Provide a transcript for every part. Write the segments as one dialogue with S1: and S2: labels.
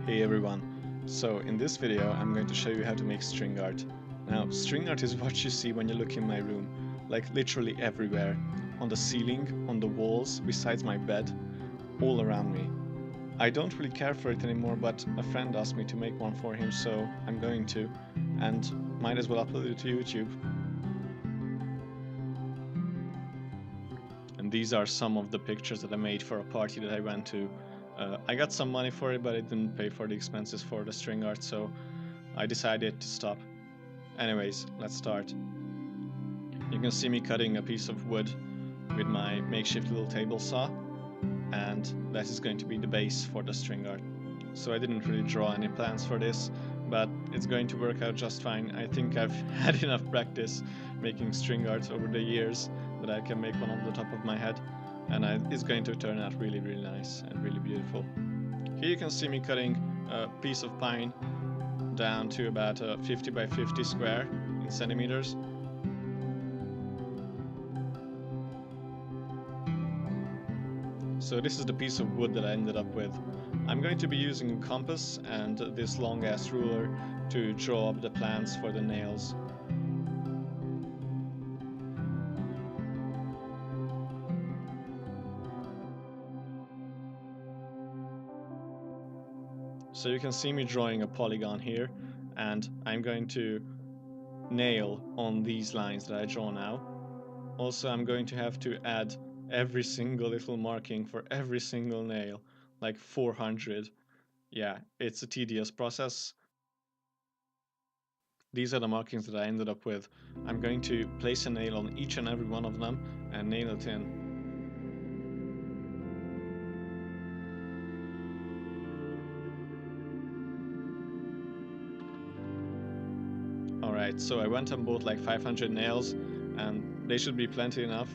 S1: Hey everyone, so in this video I'm going to show you how to make string art. Now string art is what you see when you look in my room, like literally everywhere, on the ceiling, on the walls, besides my bed, all around me. I don't really care for it anymore, but a friend asked me to make one for him, so I'm going to, and might as well upload it to YouTube. And these are some of the pictures that I made for a party that I went to. I got some money for it, but it didn't pay for the expenses for the string art, so I decided to stop. Anyways, let's start. You can see me cutting a piece of wood with my makeshift little table saw, and that is going to be the base for the string art. So I didn't really draw any plans for this, but it's going to work out just fine. I think I've had enough practice making string art over the years that I can make one off the top of my head, and it's going to turn out really nice and really beautiful. Here you can see me cutting a piece of pine down to about 50 by 50 square in centimeters. So this is the piece of wood that I ended up with. I'm going to be using a compass and this long ass ruler to draw up the plans for the nails. So you can see me drawing a polygon here, and I'm going to nail on these lines that I draw now. Also, I'm going to have to add every single little marking for every single nail, like 400. Yeah, it's a tedious process. These are the markings that I ended up with. I'm going to place a nail on each and every one of them and nail it in. Alright, so I went and bought like 500 nails, and they should be plenty enough.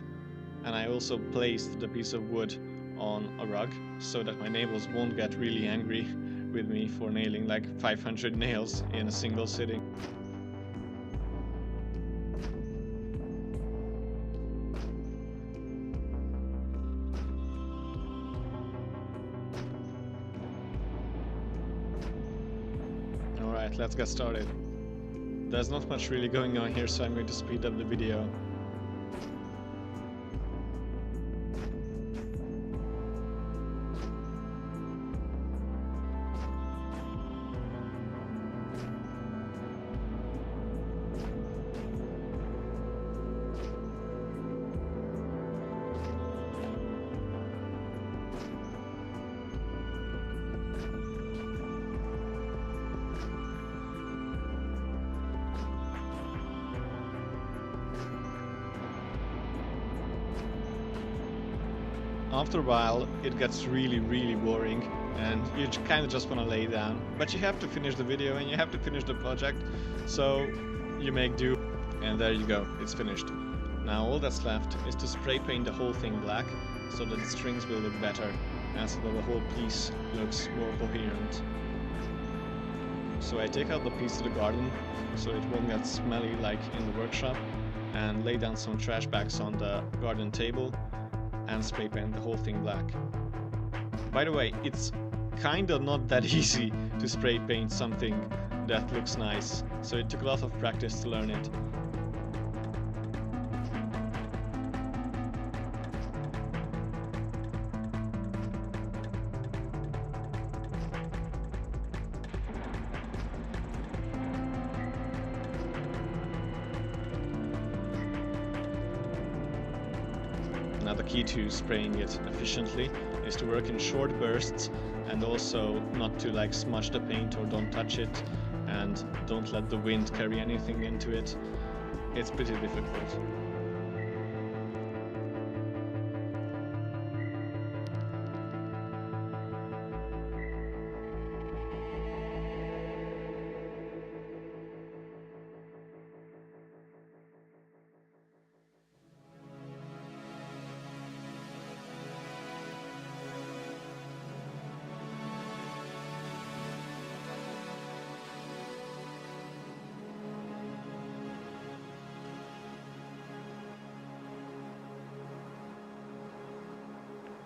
S1: And I also placed the piece of wood on a rug so that my neighbors won't get really angry with me for nailing like 500 nails in a single sitting. Alright, let's get started. There's not much really going on here, so I'm going to speed up the video. After a while, it gets really boring, and you kind of just want to lay down. But you have to finish the video and you have to finish the project, so you make do, and there you go, it's finished. Now all that's left is to spray paint the whole thing black, so that the strings will look better, and so that the whole piece looks more coherent. So I take out the piece to the garden, so it won't get smelly like in the workshop, and lay down some trash bags on the garden table, and spray paint the whole thing black. By the way, it's kinda not that easy to spray paint something that looks nice, so it took a lot of practice to learn it. Now the key to spraying it efficiently is to work in short bursts, and also not to like smudge the paint or don't touch it, and don't let the wind carry anything into it. It's pretty difficult.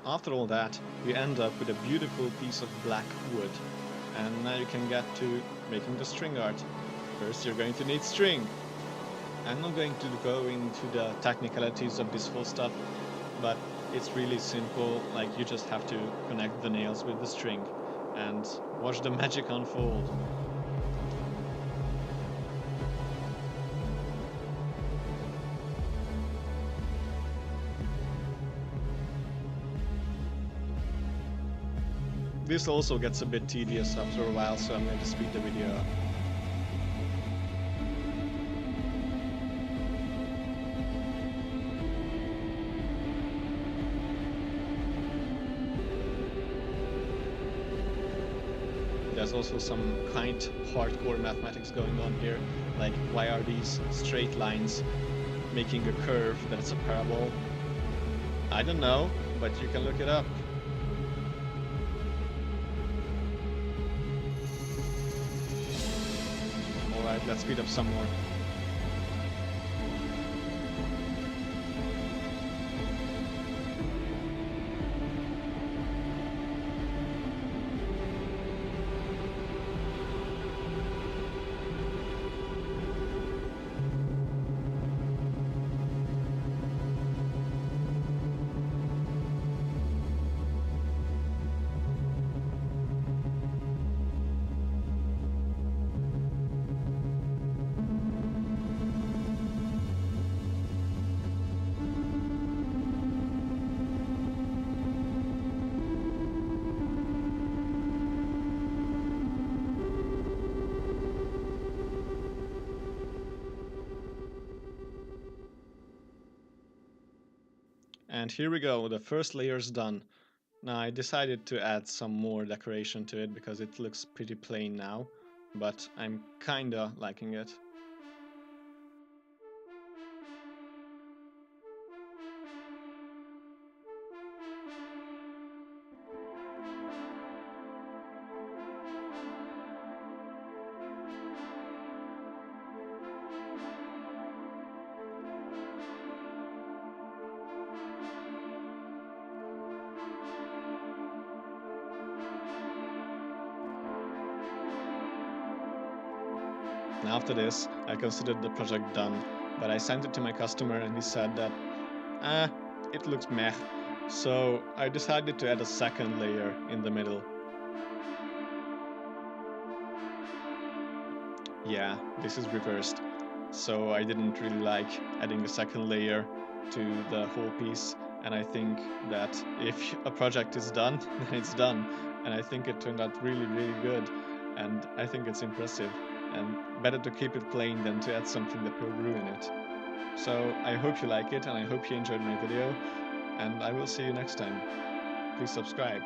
S1: After all that, we end up with a beautiful piece of black wood, And now you can get to making the string art. First you're going to need string. I'm not going to go into the technicalities of this whole stuff, but it's really simple. Like, you just have to connect the nails with the string and watch the magic unfold. This also gets a bit tedious after a while, so I'm going to speed the video up. There's also some kind hardcore mathematics going on here, like why are these straight lines making a curve that's a parabol? I don't know, but you can look it up. Alright, let's speed up some more. And here we go, the first layer's done. Now I decided to add some more decoration to it because it looks pretty plain now, but I'm kinda liking it. And after this, I considered the project done, but I sent it to my customer and he said that, it looks meh. So I decided to add a second layer in the middle. Yeah, this is reversed. So I didn't really like adding a second layer to the whole piece, and I think that if a project is done, then it's done. And I think it turned out really, really good, and I think it's impressive. And better to keep it plain than to add something that will ruin it. So I hope you like it, and I hope you enjoyed my video, and I will see you next time. Please subscribe.